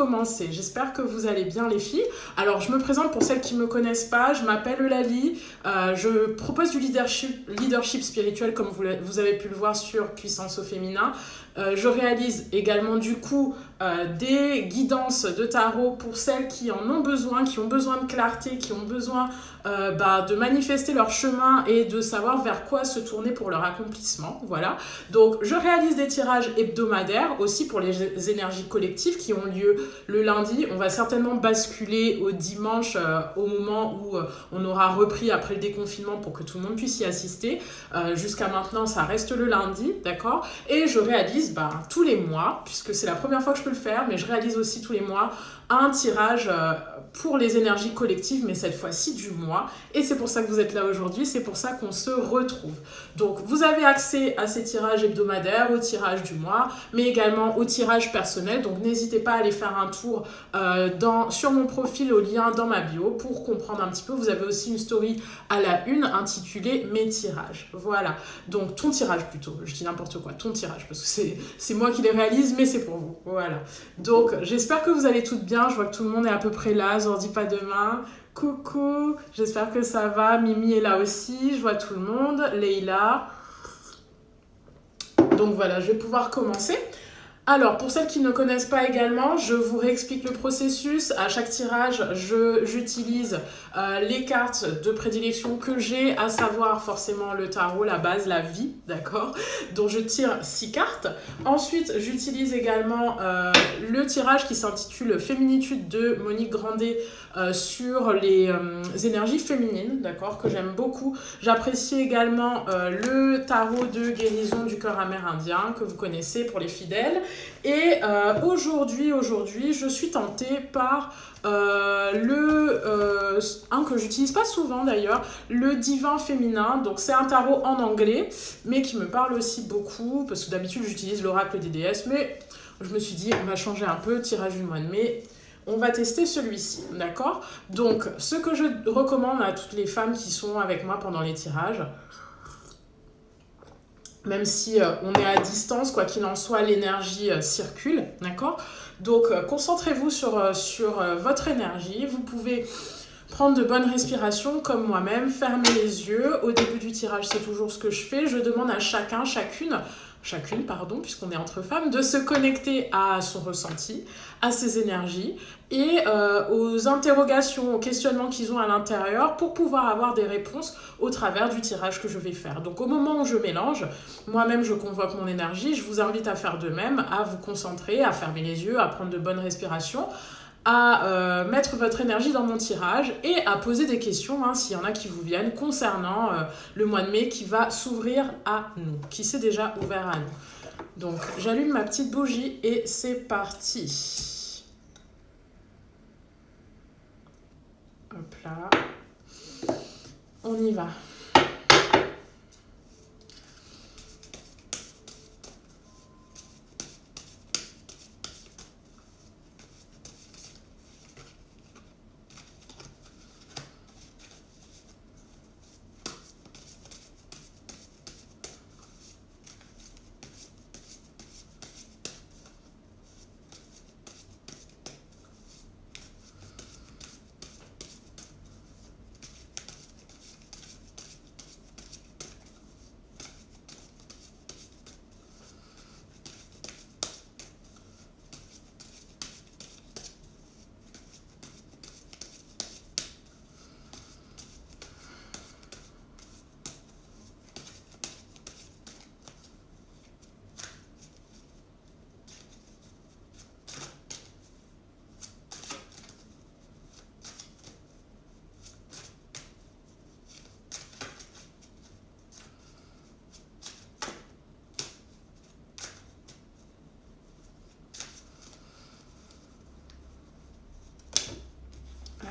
Commencer. J'espère que vous allez bien les filles. Alors je me présente pour celles qui ne me connaissent pas, je m'appelle Eulalie, je propose du leadership spirituel comme vous avez pu le voir sur Puissance au féminin. Je réalise également du coup des guidances de tarot pour celles qui en ont besoin, qui ont besoin de clarté, qui ont besoin de manifester leur chemin et de savoir vers quoi se tourner pour leur accomplissement. Voilà. Donc je réalise des tirages hebdomadaires aussi pour les énergies collectives qui ont lieu le lundi. On va certainement basculer au dimanche au moment où on aura repris après le déconfinement pour que tout le monde puisse y assister. Jusqu'à maintenant, ça reste le lundi, d'accord? Et je réalise tous les mois, puisque c'est la première fois que je peux le faire, mais je réalise aussi tous les mois un tirage pour les énergies collectives, mais cette fois-ci du mois. Et c'est pour ça que vous êtes là aujourd'hui, c'est pour ça qu'on se retrouve. Donc vous avez accès à ces tirages hebdomadaires, au tirage du mois, mais également au tirage personnel. Donc n'hésitez pas à aller faire un tour sur mon profil, au lien dans ma bio, pour comprendre un petit peu. Vous avez aussi une story à la une intitulée « Mes tirages ». Voilà, donc ton tirage plutôt, je dis n'importe quoi, ton tirage, parce que c'est moi qui les réalise, mais c'est pour vous. Voilà, donc j'espère que vous allez toutes bien. Je vois que tout le monde est à peu près là, je leur dis pas demain. Coucou, j'espère que ça va. Mimi est là aussi, je vois tout le monde. Leïla. Donc voilà, je vais pouvoir commencer. Alors, pour celles qui ne connaissent pas également, je vous réexplique le processus. À chaque tirage, j'utilise les cartes de prédilection que j'ai, à savoir forcément le tarot, la base, la vie, d'accord? Donc, je tire 6 cartes. Ensuite, j'utilise également le tirage qui s'intitule Féminitude de Monique Grandet sur les énergies féminines, d'accord? Que j'aime beaucoup. J'apprécie également le tarot de guérison du cœur amérindien, que vous connaissez pour les fidèles. Et aujourd'hui, je suis tentée par un que j'utilise pas souvent d'ailleurs, le divin féminin. Donc c'est un tarot en anglais, mais qui me parle aussi beaucoup, parce que d'habitude j'utilise l'oracle des déesses, mais je me suis dit on va changer un peu, tirage du mois de mai. On va tester celui-ci, d'accord? Donc, ce que je recommande à toutes les femmes qui sont avec moi pendant les tirages, même si on est à distance, quoi qu'il en soit, l'énergie circule, d'accord? Donc, concentrez-vous sur votre énergie. Vous pouvez prendre de bonnes respirations comme moi-même, fermer les yeux. Au début du tirage, c'est toujours ce que je fais. Je demande à chacune, puisqu'on est entre femmes, de se connecter à son ressenti, à ses énergies et aux interrogations, aux questionnements qu'ils ont à l'intérieur pour pouvoir avoir des réponses au travers du tirage que je vais faire. Donc au moment où je mélange, moi-même je convoque mon énergie, je vous invite à faire de même, à vous concentrer, à fermer les yeux, à prendre de bonnes respirations, à mettre votre énergie dans mon tirage et à poser des questions, s'il y en a qui vous viennent, concernant le mois de mai qui va s'ouvrir à nous, qui s'est déjà ouvert à nous. Donc, j'allume ma petite bougie et c'est parti. Hop là. On y va.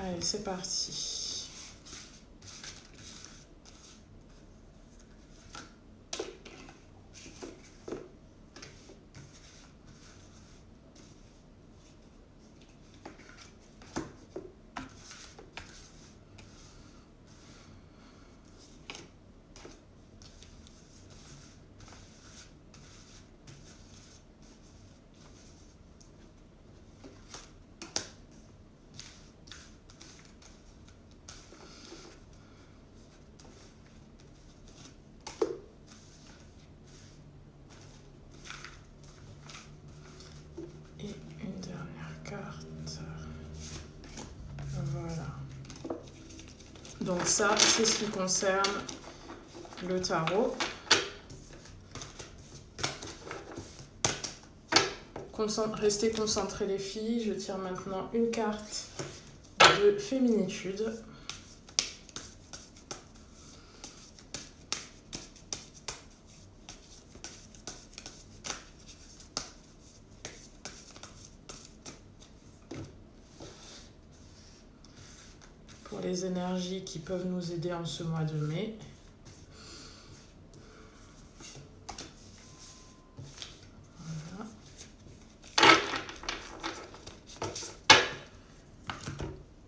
Allez, c'est parti. Donc ça, c'est ce qui concerne le tarot. Restez concentrés les filles. Je tire maintenant une carte de féminitude. Pour les énergies qui peuvent nous aider en ce mois de mai.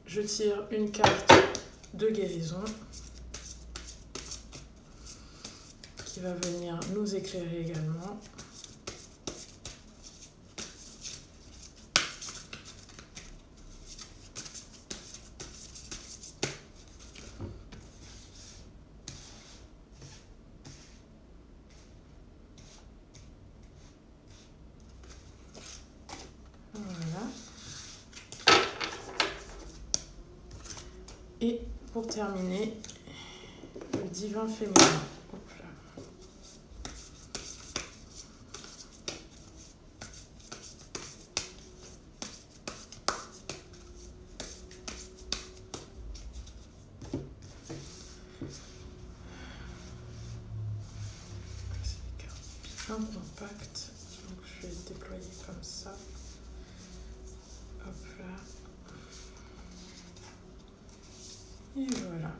Je tire une carte de guérison qui va venir nous éclairer également. Et pour terminer, le divin féminin. Hop là. C'est des cartes bien compactes, donc je vais le déployer comme ça. Hop là. Et voilà.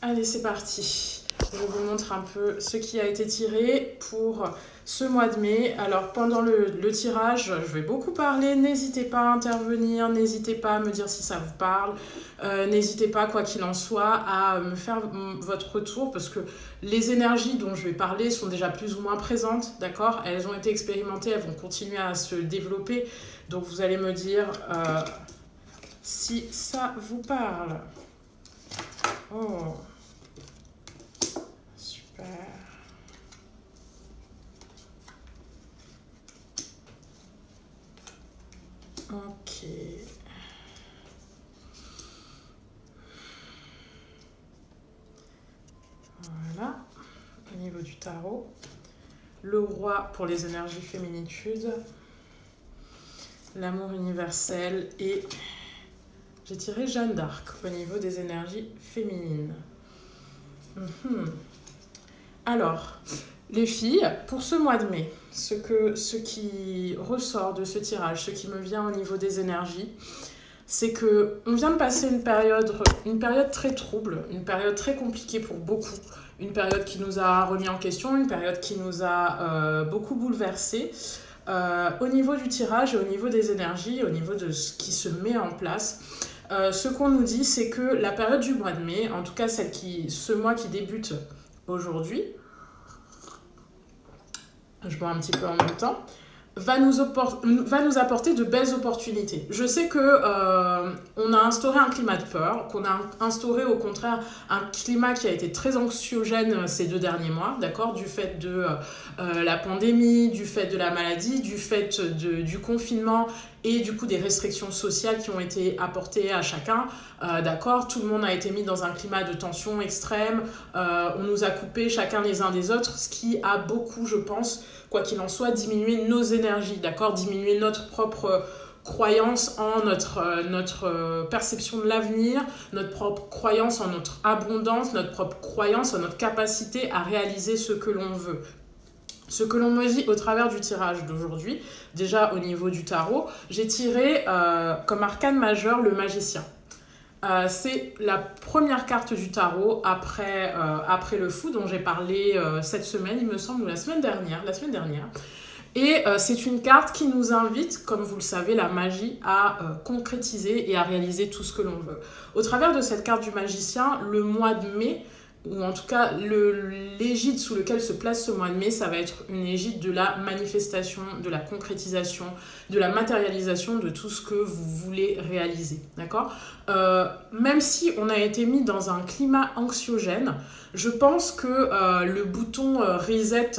Allez, c'est parti. Je vous montre un peu ce qui a été tiré pour ce mois de mai. Alors, pendant le tirage, je vais beaucoup parler. N'hésitez pas à intervenir. N'hésitez pas à me dire si ça vous parle. N'hésitez pas, quoi qu'il en soit, à me faire votre retour parce que les énergies dont je vais parler sont déjà plus ou moins présentes, d'accord ? Elles ont été expérimentées, elles vont continuer à se développer. Donc, vous allez me dire si ça vous parle. Oh, super. Ok. Voilà, au niveau du tarot. Le roi pour les énergies féminitudes. L'amour universel et j'ai tiré Jeanne d'Arc au niveau des énergies féminines. Alors, les filles, pour ce mois de mai, ce qui ressort de ce tirage, ce qui me vient au niveau des énergies, c'est que on vient de passer une période très trouble, une période très compliquée pour beaucoup, une période qui nous a remis en question, une période qui nous a beaucoup bouleversés. Au niveau du tirage et au niveau des énergies, au niveau de ce qui se met en place, ce qu'on nous dit, c'est que la période du mois de mai, en tout cas ce mois qui débute aujourd'hui, je bois un petit peu en même temps, va nous apporter de belles opportunités. Je sais que on a instauré un climat de peur, qu'on a instauré au contraire un climat qui a été très anxiogène ces 2 derniers mois, d'accord, du fait de la pandémie, du fait de la maladie, du fait du confinement et du coup des restrictions sociales qui ont été apportées à chacun, d'accord, tout le monde a été mis dans un climat de tension extrême, on nous a coupés chacun les uns des autres, ce qui a beaucoup, je pense, quoi qu'il en soit, diminuer nos énergies, d'accord, diminuer notre propre croyance en notre perception de l'avenir, notre propre croyance en notre abondance, notre propre croyance en notre capacité à réaliser ce que l'on veut. Ce que l'on me dit au travers du tirage d'aujourd'hui, déjà au niveau du tarot, j'ai tiré comme arcane majeur le magicien. C'est la première carte du tarot après le fou dont j'ai parlé cette semaine, il me semble, ou la semaine dernière. Et c'est une carte qui nous invite, comme vous le savez, la magie à concrétiser et à réaliser tout ce que l'on veut. Au travers de cette carte du magicien, le mois de mai, ou en tout cas l'égide sous lequel se place ce mois de mai, ça va être une égide de la manifestation, de la concrétisation, de la matérialisation de tout ce que vous voulez réaliser, d'accord ? Même si on a été mis dans un climat anxiogène, je pense que le bouton reset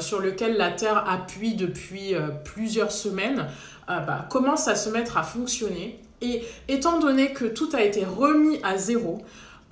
sur lequel la Terre appuie depuis plusieurs semaines commence à se mettre à fonctionner. Et étant donné que tout a été remis à zéro,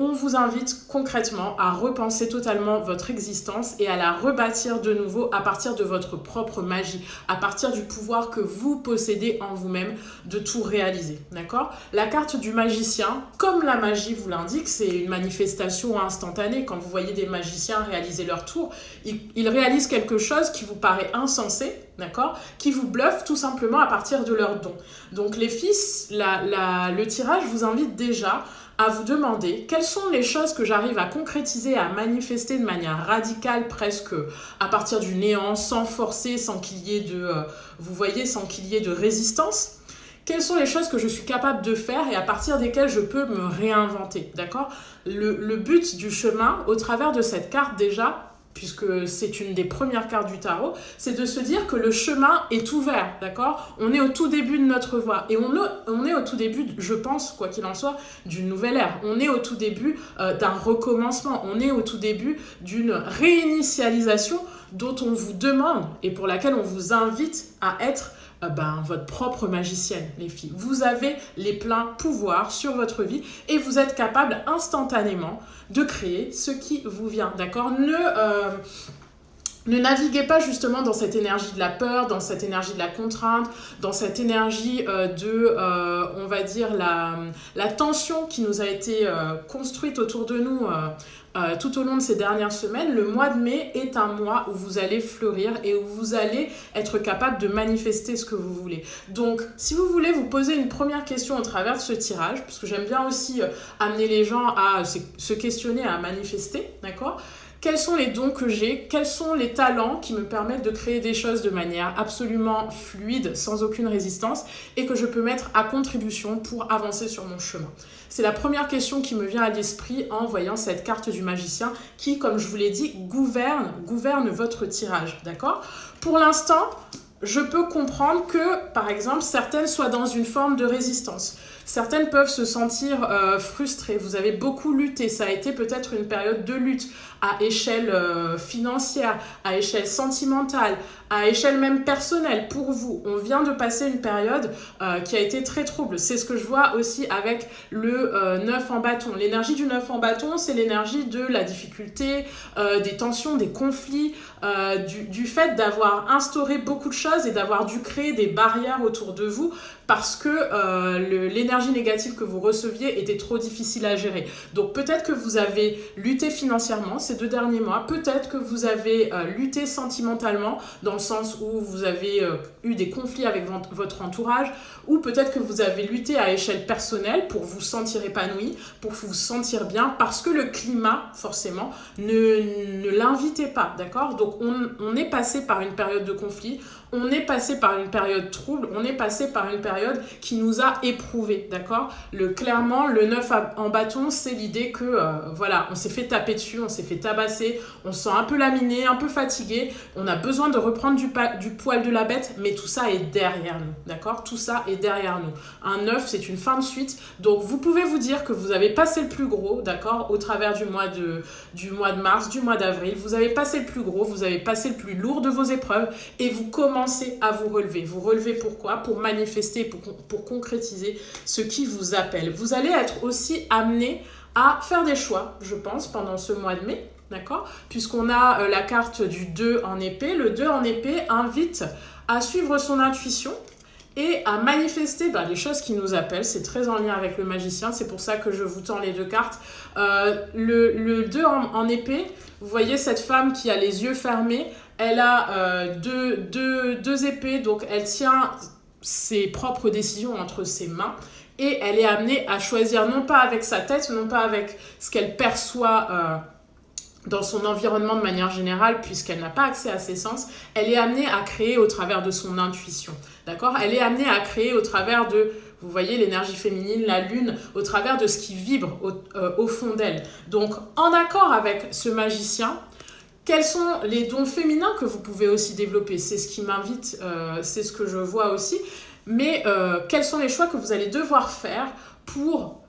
on vous invite concrètement à repenser totalement votre existence et à la rebâtir de nouveau à partir de votre propre magie, à partir du pouvoir que vous possédez en vous-même de tout réaliser, d'accord? La carte du magicien, comme la magie vous l'indique, c'est une manifestation instantanée. Quand vous voyez des magiciens réaliser leur tour, ils réalisent quelque chose qui vous paraît insensé, d'accord? Qui vous bluffe tout simplement à partir de leurs dons. Donc les fils, le tirage vous invite déjà à vous demander quelles sont les choses que j'arrive à concrétiser, à manifester de manière radicale, presque à partir du néant, sans forcer, sans qu'il y ait sans qu'il y ait de résistance. Quelles sont les choses que je suis capable de faire et à partir desquelles je peux me réinventer, d'accord? Le but du chemin, au travers de cette carte déjà, puisque c'est une des premières cartes du tarot, c'est de se dire que le chemin est ouvert, d'accord? On est au tout début de notre voie. Et on est au tout début, je pense, quoi qu'il en soit, d'une nouvelle ère. On est au tout début d'un recommencement. On est au tout début d'une réinitialisation dont on vous demande et pour laquelle on vous invite à être votre propre magicienne, les filles. Vous avez les pleins pouvoirs sur votre vie et vous êtes capable instantanément de créer ce qui vous vient, d'accord? Ne naviguez pas justement dans cette énergie de la peur, dans cette énergie de la contrainte, dans cette énergie on va dire, la tension qui nous a été construite autour de nous tout au long de ces dernières semaines. Le mois de mai est un mois où vous allez fleurir et où vous allez être capable de manifester ce que vous voulez. Donc, si vous voulez vous poser une première question au travers de ce tirage, parce que j'aime bien aussi amener les gens à se questionner, à manifester, d'accord ? Quels sont les dons que j'ai? Quels sont les talents qui me permettent de créer des choses de manière absolument fluide, sans aucune résistance, et que je peux mettre à contribution pour avancer sur mon chemin? C'est la première question qui me vient à l'esprit en voyant cette carte du magicien qui, comme je vous l'ai dit, gouverne votre tirage, d'accord? Pour l'instant, je peux comprendre que, par exemple, certaines soient dans une forme de résistance. Certaines peuvent se sentir frustrées. Vous avez beaucoup lutté. Ça a été peut-être une période de lutte à échelle financière, à échelle sentimentale, à échelle même personnelle pour vous. On vient de passer une période qui a été très trouble. C'est ce que je vois aussi avec le 9 en bâton. L'énergie du 9 en bâton, c'est l'énergie de la difficulté, des tensions, des conflits, du fait d'avoir instauré beaucoup de choses et d'avoir dû créer des barrières autour de vous parce que l'énergie négative que vous receviez était trop difficile à gérer. Donc peut-être que vous avez lutté financièrement ces 2 derniers mois, peut-être que vous avez lutté sentimentalement dans le sens où vous avez eu des conflits avec votre entourage, ou peut-être que vous avez lutté à échelle personnelle pour vous sentir épanoui, pour vous sentir bien, parce que le climat, forcément, ne l'invitait pas, d'accord? Donc on est passé par une période de conflit, on est passé par une période trouble, on est passé par une période qui nous a éprouvés, d'accord? Clairement, le 9 en bâton, c'est l'idée que, on s'est fait taper dessus, on s'est fait tabasser, on se sent un peu laminé, un peu fatigué, on a besoin de reprendre du poil de la bête, mais tout ça est derrière nous, d'accord? Tout ça est derrière nous. Un 9, c'est une fin de suite, donc vous pouvez vous dire que vous avez passé le plus gros, d'accord? Au travers du mois de mars, du mois d'avril, vous avez passé le plus gros, vous avez passé le plus lourd de vos épreuves, et vous commencez à vous relever. Vous relevez pourquoi? Pour manifester, pour concrétiser ce qui vous appelle. Vous allez être aussi amené à faire des choix, je pense, pendant ce mois de mai, d'accord? Puisqu'on a la carte du 2 en épée. Le 2 en épée invite à suivre son intuition et à manifester les choses qui nous appellent. C'est très en lien avec le magicien, c'est pour ça que je vous tends les 2 cartes. Le 2 en épée, vous voyez cette femme qui a les yeux fermés, elle a deux épées, donc elle tient ses propres décisions entre ses mains et elle est amenée à choisir non pas avec sa tête, non pas avec ce qu'elle perçoit dans son environnement de manière générale, puisqu'elle n'a pas accès à ses sens, elle est amenée à créer au travers de son intuition, d'accord? Elle est amenée à créer au travers de, vous voyez, l'énergie féminine, la lune, au travers de ce qui vibre au fond d'elle. Donc, en accord avec ce magicien, quels sont les dons féminins que vous pouvez aussi développer? C'est ce qui m'invite, c'est ce que je vois aussi. Mais quels sont les choix que vous allez devoir faire pour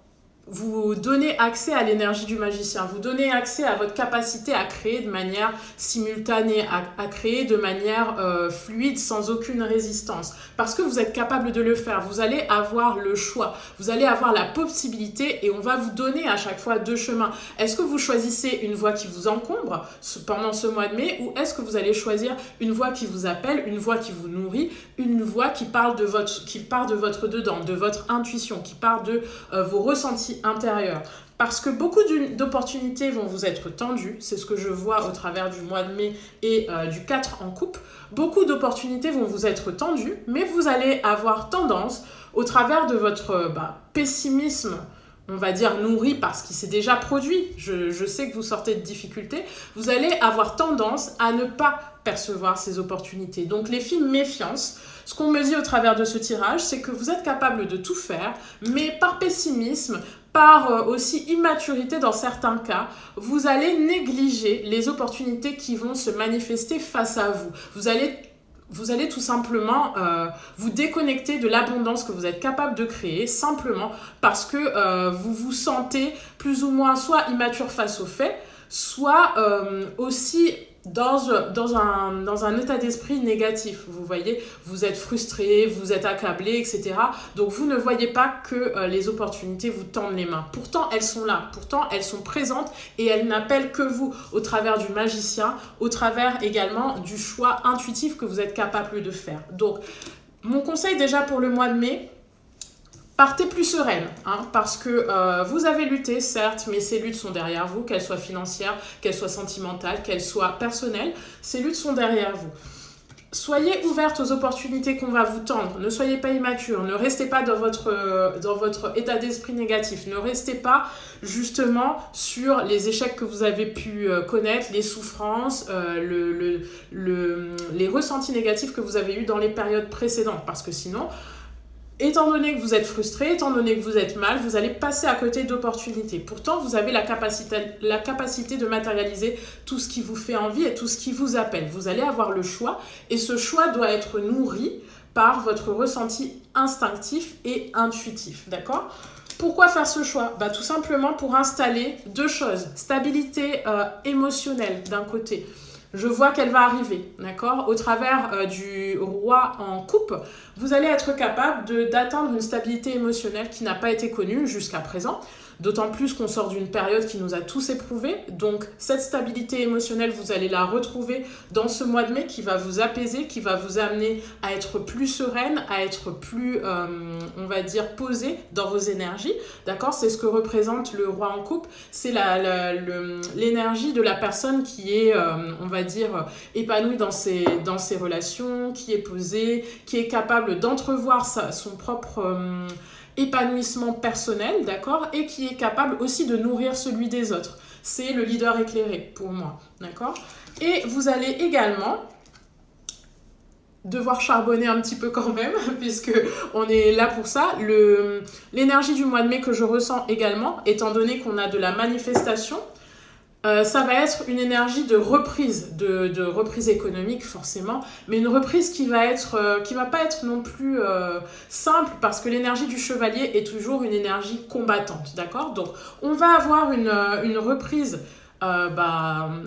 vous donnez accès à l'énergie du magicien, vous donnez accès à votre capacité à créer de manière simultanée, à créer de manière fluide, sans aucune résistance. Parce que vous êtes capable de le faire, vous allez avoir le choix, vous allez avoir la possibilité et on va vous donner à chaque fois 2 chemins. Est-ce que vous choisissez une voie qui vous encombre pendant ce mois de mai ou est-ce que vous allez choisir une voie qui vous appelle, une voie qui vous nourrit, une voie qui part de votre dedans, de votre intuition, qui part de vos ressentis intérieur. Parce que beaucoup d'opportunités vont vous être tendues, c'est ce que je vois au travers du mois de mai et du 4 en coupe. Beaucoup d'opportunités vont vous être tendues, mais vous allez avoir tendance, au travers de votre pessimisme, on va dire nourri parce qu'il s'est déjà produit, je sais que vous sortez de difficultés, vous allez avoir tendance à ne pas percevoir ces opportunités. Donc les filles, méfiance. Ce qu'on me dit au travers de ce tirage, c'est que vous êtes capable de tout faire, mais par pessimisme, par aussi immaturité dans certains cas, vous allez négliger les opportunités qui vont se manifester face à vous. Vous allez tout simplement vous déconnecter de l'abondance que vous êtes capable de créer, simplement parce que vous vous sentez plus ou moins soit immature face aux faits, soit aussi dans un état d'esprit négatif. Vous voyez, vous êtes frustré, vous êtes accablé, etc. Donc vous ne voyez pas que les opportunités vous tendent les mains. Pourtant, elles sont là, pourtant, elles sont présentes et elles n'appellent que vous, au travers du magicien, au travers également du choix intuitif que vous êtes capable de faire. Donc, mon conseil déjà pour le mois de mai, partez plus sereine, parce que vous avez lutté, certes, mais ces luttes sont derrière vous, qu'elles soient financières, qu'elles soient sentimentales, qu'elles soient personnelles, ces luttes sont derrière vous. Soyez ouverte aux opportunités qu'on va vous tendre, ne soyez pas immature, ne restez pas dans votre état d'esprit négatif, ne restez pas justement sur les échecs que vous avez pu connaître, les souffrances, les ressentis négatifs que vous avez eus dans les périodes précédentes, parce que sinon, étant donné que vous êtes frustré, étant donné que vous êtes mal, vous allez passer à côté d'opportunités. Pourtant, vous avez la capacité de matérialiser tout ce qui vous fait envie et tout ce qui vous appelle. Vous allez avoir le choix et ce choix doit être nourri par votre ressenti instinctif et intuitif. D'accord ? Pourquoi faire ce choix ? Tout simplement pour installer 2 choses. Stabilité émotionnelle d'un côté. Je vois qu'elle va arriver, d'accord ? Au travers du roi en coupe, vous allez être capable d'atteindre une stabilité émotionnelle qui n'a pas été connue jusqu'à présent. D'autant plus qu'on sort d'une période qui nous a tous éprouvés. Donc, cette stabilité émotionnelle, vous allez la retrouver dans ce mois de mai qui va vous apaiser, qui va vous amener à être plus sereine, à être plus, on va dire, posée dans vos énergies. D'accord ? C'est ce que représente le roi en coupe. C'est l'énergie de la personne qui est, on va dire, épanouie dans ses relations, qui est posée, qui est capable d'entrevoir son propre épanouissement personnel, d'accord, et qui est capable aussi de nourrir celui des autres. C'est le leader éclairé pour moi, d'accord. Et vous allez également devoir charbonner un petit peu quand même, puisque on est là pour ça. L'énergie du mois de mai que je ressens également, étant donné qu'on a de la manifestation, ça va être une énergie de reprise, de reprise économique forcément, mais une reprise qui va pas être non plus simple, parce que l'énergie du chevalier est toujours une énergie combattante, d'accord ? Donc on va avoir une reprise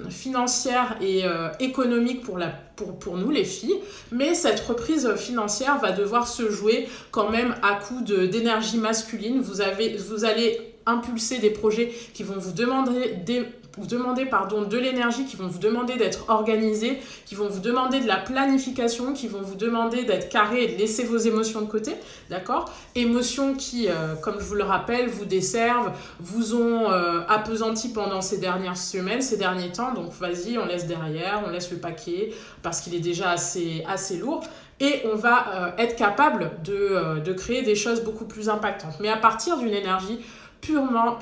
financière et économique pour nous les filles, mais cette reprise financière va devoir se jouer quand même à coup d'énergie masculine. Vous allez impulser des projets qui vont vous demander de l'énergie, qui vont vous demander d'être organisé, qui vont vous demander de la planification, qui vont vous demander d'être carré et de laisser vos émotions de côté, d'accord ? Émotions qui, comme je vous le rappelle, vous desservent, vous ont appesanti pendant ces dernières semaines, ces derniers temps, donc vas-y, on laisse derrière, on laisse le paquet, parce qu'il est déjà assez lourd, et on va être capable de créer des choses beaucoup plus impactantes, mais à partir d'une énergie purement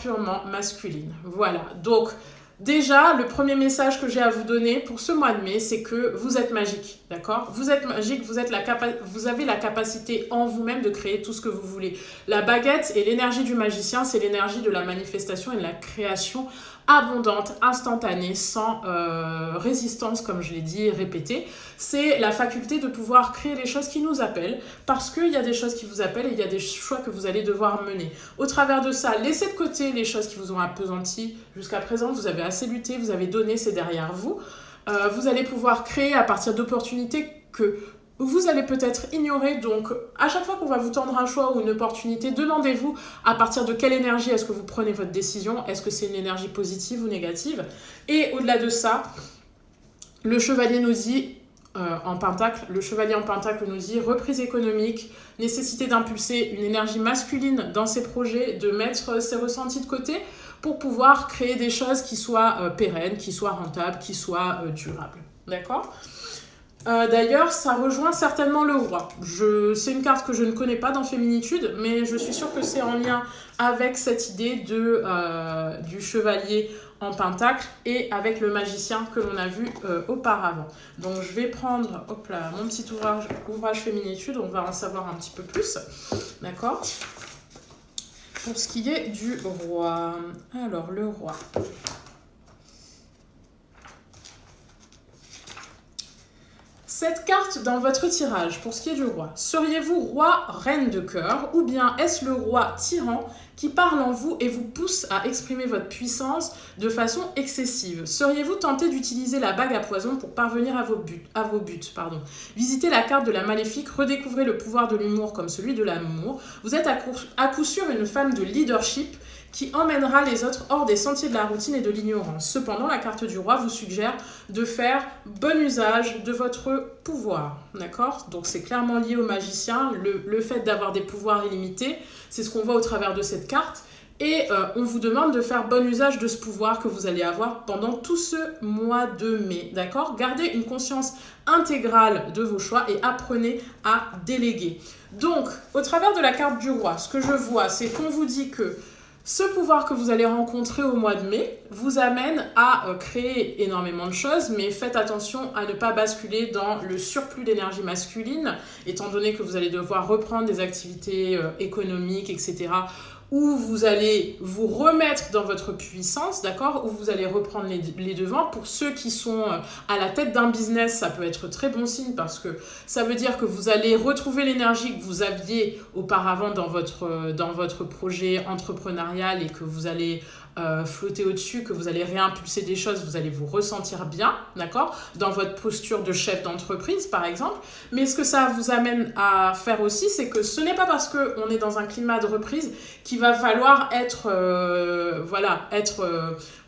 masculine. Voilà, donc déjà, le premier message que j'ai à vous donner pour ce mois de mai, c'est que vous êtes magique. D'accord? Vous êtes magique, vous avez la capacité en vous-même de créer tout ce que vous voulez. La baguette et l'énergie du magicien, c'est l'énergie de la manifestation et de la création abondante, instantanée, sans résistance, comme je l'ai dit, répétée. C'est la faculté de pouvoir créer les choses qui nous appellent, parce qu'il y a des choses qui vous appellent et il y a des choix que vous allez devoir mener. Au travers de ça, laissez de côté les choses qui vous ont appesanti jusqu'à présent. Vous avez assez lutté, vous avez donné, c'est derrière vous. Vous allez pouvoir créer à partir d'opportunités que vous allez peut-être ignorer. Donc, à chaque fois qu'on va vous tendre un choix ou une opportunité, demandez-vous à partir de quelle énergie est-ce que vous prenez votre décision. Est-ce que c'est une énergie positive ou négative? Et au-delà de ça, le chevalier nous dit, le chevalier en pentacle nous dit reprise économique, nécessité d'impulser une énergie masculine dans ses projets, de mettre ses ressentis de côté pour pouvoir créer des choses qui soient pérennes, qui soient rentables, qui soient durables. D'accord? D'ailleurs, ça rejoint certainement le roi. C'est une carte que je ne connais pas dans Féminitude, mais je suis sûre que c'est en lien avec cette idée du chevalier en pentacle et avec le magicien que l'on a vu auparavant. Donc je vais prendre mon petit ouvrage Féminitude, on va en savoir un petit peu plus. D'accord? Pour ce qui est du roi. Alors, le roi. Cette carte dans votre tirage, pour ce qui est du roi, seriez-vous roi, reine de cœur, ou bien est-ce le roi tyran qui parle en vous et vous pousse à exprimer votre puissance de façon excessive? Seriez-vous tenté d'utiliser la bague à poison pour parvenir à vos buts? Visitez la carte de la maléfique, redécouvrez le pouvoir de l'humour comme celui de l'amour. Vous êtes à coup sûr une femme de leadership qui emmènera les autres hors des sentiers de la routine et de l'ignorance. Cependant, la carte du roi vous suggère de faire bon usage de votre pouvoir. D'accord? Donc c'est clairement lié au magicien, le fait d'avoir des pouvoirs illimités, c'est ce qu'on voit au travers de cette carte. Et on vous demande de faire bon usage de ce pouvoir que vous allez avoir pendant tout ce mois de mai. D'accord? Gardez une conscience intégrale de vos choix et apprenez à déléguer. Donc, au travers de la carte du roi, ce que je vois, c'est qu'on vous dit que ce pouvoir que vous allez rencontrer au mois de mai vous amène à créer énormément de choses, mais faites attention à ne pas basculer dans le surplus d'énergie masculine, étant donné que vous allez devoir reprendre des activités économiques, etc., où vous allez vous remettre dans votre puissance, d'accord? Où vous allez reprendre les devants. Pour ceux qui sont à la tête d'un business, ça peut être très bon signe parce que ça veut dire que vous allez retrouver l'énergie que vous aviez auparavant dans votre projet entrepreneurial et que vous allez flotter au-dessus, que vous allez réimpulser des choses, vous allez vous ressentir bien, d'accord? Dans votre posture de chef d'entreprise, par exemple. Mais ce que ça vous amène à faire aussi, c'est que ce n'est pas parce qu'on est dans un climat de reprise qu'il va falloir être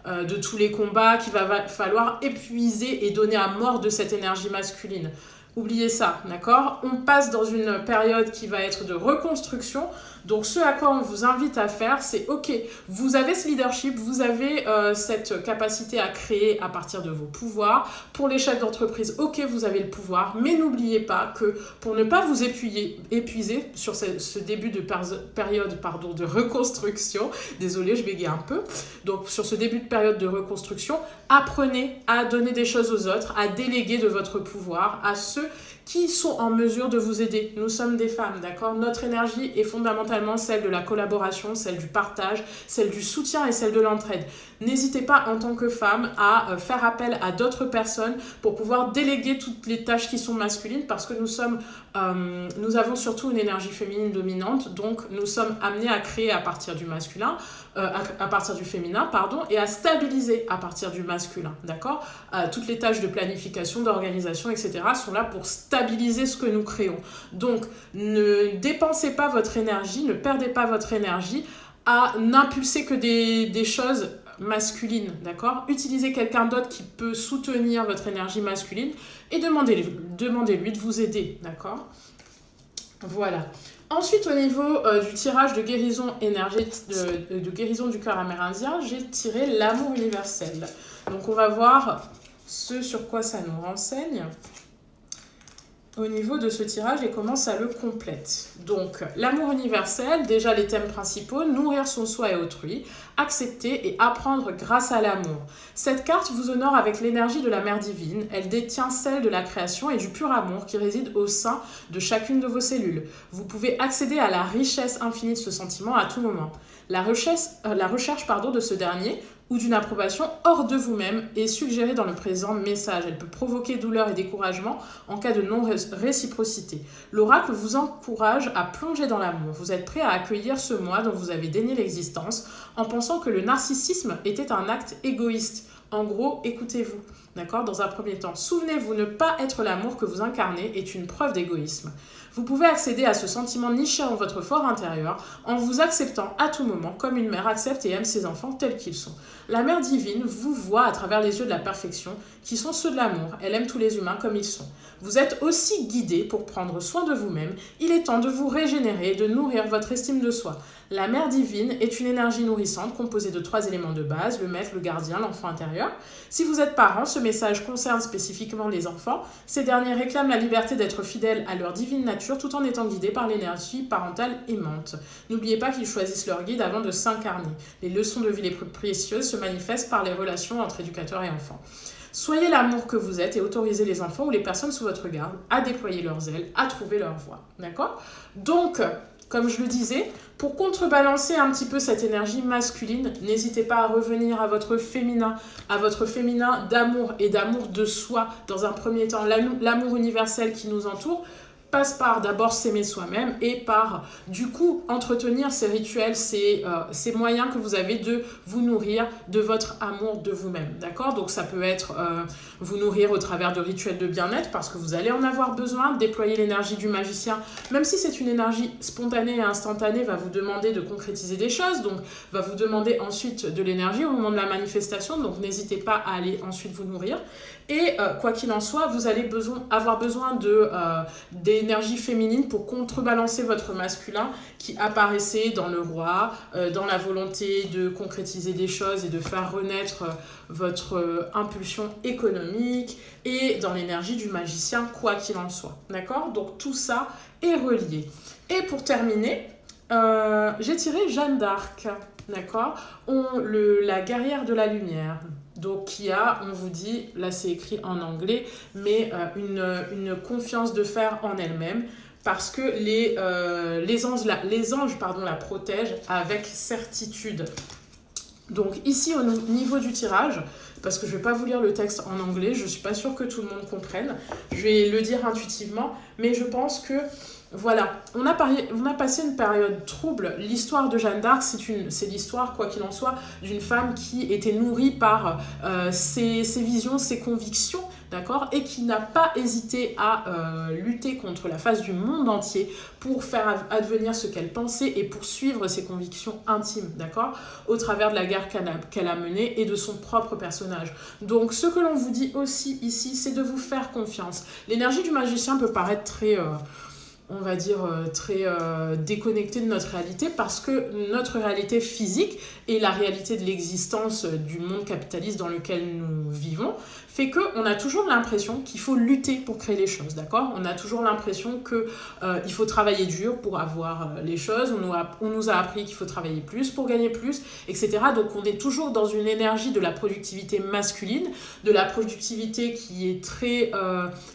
de tous les combats, qu'il va falloir épuiser et donner à mort de cette énergie masculine. Oubliez ça, d'accord? On passe dans une période qui va être de reconstruction. Donc, ce à quoi on vous invite à faire, c'est OK, vous avez ce leadership, vous avez cette capacité à créer à partir de vos pouvoirs. Pour les chefs d'entreprise, OK, vous avez le pouvoir, mais n'oubliez pas que pour ne pas vous épuiser sur ce début de période de reconstruction, désolée, je bégaye un peu, donc sur ce début de période de reconstruction, apprenez à donner des choses aux autres, à déléguer de votre pouvoir à ceux qui sont en mesure de vous aider. Nous sommes des femmes, d'accord? Notre énergie est fondamentalement celle de la collaboration, celle du partage, celle du soutien et celle de l'entraide. N'hésitez pas en tant que femme à faire appel à d'autres personnes pour pouvoir déléguer toutes les tâches qui sont masculines parce que nous avons surtout une énergie féminine dominante, donc nous sommes amenés à créer à partir du masculin, à partir du féminin, et à stabiliser à partir du masculin, d'accord? Toutes les tâches de planification, d'organisation, etc. sont là pour stabiliser ce que nous créons. Donc, ne dépensez pas votre énergie, ne perdez pas votre énergie à n'impulser que des choses masculines, d'accord? Utilisez quelqu'un d'autre qui peut soutenir votre énergie masculine et demandez-lui de vous aider, d'accord? Voilà. Ensuite, au niveau du tirage de guérison énergétique, de guérison du cœur amérindien, j'ai tiré l'amour universel. Donc, on va voir ce sur quoi ça nous renseigne. au niveau de ce tirage et comment ça le complète. Donc, l'amour universel, déjà les thèmes principaux, nourrir son soi et autrui, accepter et apprendre grâce à l'amour. Cette carte vous honore avec l'énergie de la Mère divine. Elle détient celle de la création et du pur amour qui réside au sein de chacune de vos cellules. Vous pouvez accéder à la richesse infinie de ce sentiment à tout moment. La recherche de ce dernier ou d'une approbation hors de vous-même est suggérée dans le présent message. Elle peut provoquer douleur et découragement en cas de non-réciprocité. L'oracle vous encourage à plonger dans l'amour. Vous êtes prêt à accueillir ce moi dont vous avez dénié l'existence en pensant que le narcissisme était un acte égoïste. En gros, écoutez-vous, d'accord? Dans un premier temps, souvenez-vous, ne pas être l'amour que vous incarnez est une preuve d'égoïsme. Vous pouvez accéder à ce sentiment niché en votre fort intérieur en vous acceptant à tout moment comme une mère accepte et aime ses enfants tels qu'ils sont. La Mère divine vous voit à travers les yeux de la perfection qui sont ceux de l'amour. Elle aime tous les humains comme ils sont. Vous êtes aussi guidé pour prendre soin de vous-même. Il est temps de vous régénérer et de nourrir votre estime de soi. La Mère divine est une énergie nourrissante composée de 3 éléments de base, le maître, le gardien, l'enfant intérieur. Si vous êtes parent, ce message concerne spécifiquement les enfants. Ces derniers réclament la liberté d'être fidèles à leur divine nature tout en étant guidés par l'énergie parentale aimante. N'oubliez pas qu'ils choisissent leur guide avant de s'incarner. Les leçons de vie les plus précieuses se manifestent par les relations entre éducateurs et enfants. Soyez l'amour que vous êtes et autorisez les enfants ou les personnes sous votre garde à déployer leurs ailes, à trouver leur voie. D'accord? Donc, comme je le disais, pour contrebalancer un petit peu cette énergie masculine, n'hésitez pas à revenir à votre féminin d'amour et d'amour de soi dans un premier temps. L'amour universel qui nous entoure passe par d'abord s'aimer soi-même et par, du coup, entretenir ces rituels, ces moyens que vous avez de vous nourrir de votre amour de vous-même, d'accord? Donc ça peut être vous nourrir au travers de rituels de bien-être parce que vous allez en avoir besoin, déployer l'énergie du magicien, même si c'est une énergie spontanée et instantanée, va vous demander de concrétiser des choses, donc va vous demander ensuite de l'énergie au moment de la manifestation, donc n'hésitez pas à aller ensuite vous nourrir. Et quoi qu'il en soit, vous allez avoir besoin d'énergie féminine pour contrebalancer votre masculin qui apparaissait dans le roi, dans la volonté de concrétiser des choses et de faire renaître votre impulsion économique et dans l'énergie du magicien, quoi qu'il en soit. D'accord? Donc tout ça est relié. Et pour terminer, j'ai tiré Jeanne d'Arc. D'accord? La guerrière de la lumière. Donc, qui a, on vous dit, là c'est écrit en anglais, mais une confiance de fer en elle-même, parce que les anges la protègent avec certitude. Donc, ici, au niveau du tirage, parce que je ne vais pas vous lire le texte en anglais, je ne suis pas sûre que tout le monde comprenne, je vais le dire intuitivement, mais je pense que voilà, on a passé une période trouble. L'histoire de Jeanne d'Arc, c'est l'histoire, quoi qu'il en soit, d'une femme qui était nourrie par ses visions, ses convictions, d'accord, et qui n'a pas hésité à lutter contre la face du monde entier pour faire advenir ce qu'elle pensait et pour suivre ses convictions intimes, d'accord, au travers de la guerre qu'elle a menée et de son propre personnage. Donc, ce que l'on vous dit aussi ici, c'est de vous faire confiance. L'énergie du magicien peut paraître très... on va dire, très déconnecté de notre réalité parce que notre réalité physique et la réalité de l'existence du monde capitaliste dans lequel nous vivons fait qu'on a toujours l'impression qu'il faut lutter pour créer les choses, d'accord? On a toujours l'impression qu'il faut travailler dur pour avoir les choses, on nous a appris qu'il faut travailler plus pour gagner plus, etc. Donc on est toujours dans une énergie de la productivité masculine, de la productivité qui est très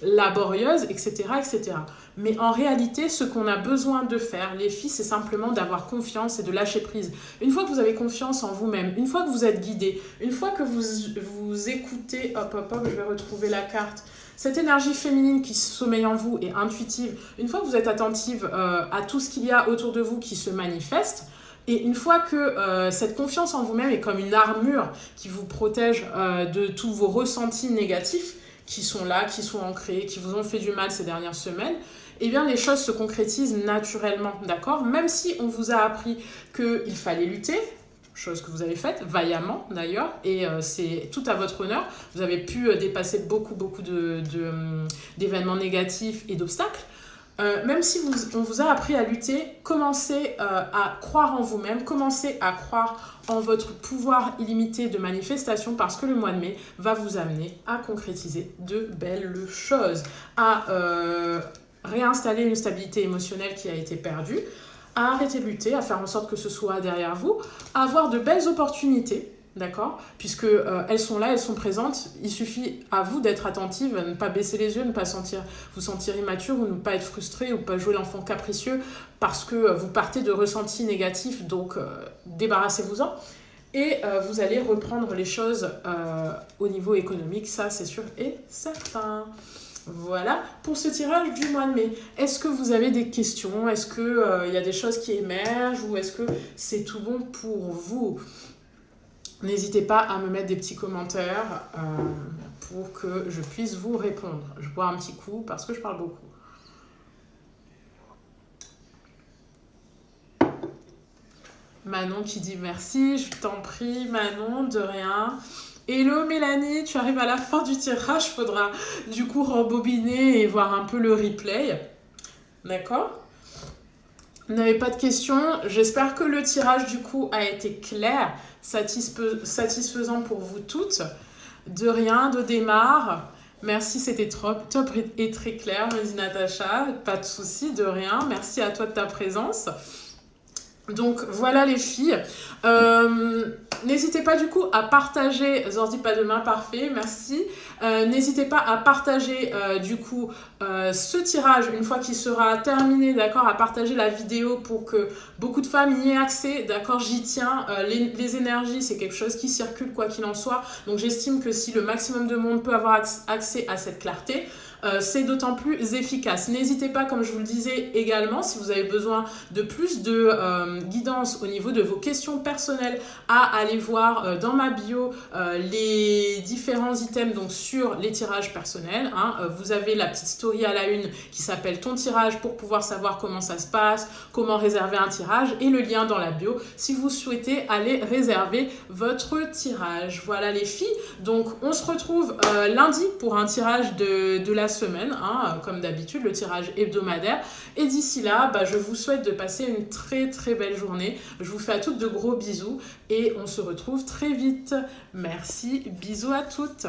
laborieuse, etc., etc. Mais en réalité, ce qu'on a besoin de faire, les filles, c'est simplement d'avoir confiance et de lâcher prise. Une fois que vous avez confiance en vous-même, une fois que vous êtes guidé, une fois que vous écoutez, je vais retrouver la carte, cette énergie féminine qui sommeille en vous et intuitive, une fois que vous êtes attentive à tout ce qu'il y a autour de vous qui se manifeste, et une fois que cette confiance en vous-même est comme une armure qui vous protège de tous vos ressentis négatifs, qui sont là, qui sont ancrés, qui vous ont fait du mal ces dernières semaines, eh bien les choses se concrétisent naturellement, d'accord? Même si on vous a appris qu'il fallait lutter, chose que vous avez faite, vaillamment d'ailleurs, et c'est tout à votre honneur, vous avez pu dépasser beaucoup d'événements négatifs et d'obstacles, Même si on vous a appris à lutter, commencez à croire en vous-même, commencez à croire en votre pouvoir illimité de manifestation parce que le mois de mai va vous amener à concrétiser de belles choses, à réinstaller une stabilité émotionnelle qui a été perdue, à arrêter de lutter, à faire en sorte que ce soit derrière vous, à avoir de belles opportunités. D'accord? Puisque elles sont là, elles sont présentes. Il suffit à vous d'être attentive, à ne pas baisser les yeux, ne pas vous sentir immature ou ne pas être frustré ou pas jouer l'enfant capricieux parce que vous partez de ressentis négatifs. Donc, débarrassez-vous-en. Et vous allez reprendre les choses au niveau économique, ça c'est sûr et certain. Voilà pour ce tirage du mois de mai. Est-ce que vous avez des questions? Est-ce qu'il y a des choses qui émergent ou est-ce que c'est tout bon pour vous? N'hésitez pas à me mettre des petits commentaires pour que je puisse vous répondre. Je bois un petit coup parce que je parle beaucoup. Manon qui dit merci, je t'en prie Manon, de rien. Hello Mélanie, tu arrives à la fin du tirage, faudra du coup rembobiner et voir un peu le replay. D'accord? Vous n'avez pas de questions? J'espère que le tirage du coup a été clair, satisfaisant pour vous toutes. De rien, de démarre. Merci, c'était top et très clair, me dit Natacha. Pas de souci, de rien. Merci à toi de ta présence. Donc voilà les filles. N'hésitez pas du coup à partager, Zordi pas demain, parfait, merci. N'hésitez pas à partager du coup ce tirage une fois qu'il sera terminé, d'accord, à partager la vidéo pour que beaucoup de femmes y aient accès, d'accord, j'y tiens. Les énergies, c'est quelque chose qui circule quoi qu'il en soit, donc j'estime que si le maximum de monde peut avoir accès à cette clarté, c'est d'autant plus efficace. N'hésitez pas, comme je vous le disais également, si vous avez besoin de plus de guidance au niveau de vos questions personnelles, à aller voir dans ma bio les différents items donc sur les tirages personnels. Vous avez la petite story à la une qui s'appelle ton tirage pour pouvoir savoir comment ça se passe, comment réserver un tirage et le lien dans la bio si vous souhaitez aller réserver votre tirage. Voilà les filles, donc on se retrouve lundi pour un tirage de la semaine, comme d'habitude, le tirage hebdomadaire. Et d'ici là, je vous souhaite de passer une très très belle journée. Je vous fais à toutes de gros bisous et on se retrouve très vite. Merci, bisous à toutes.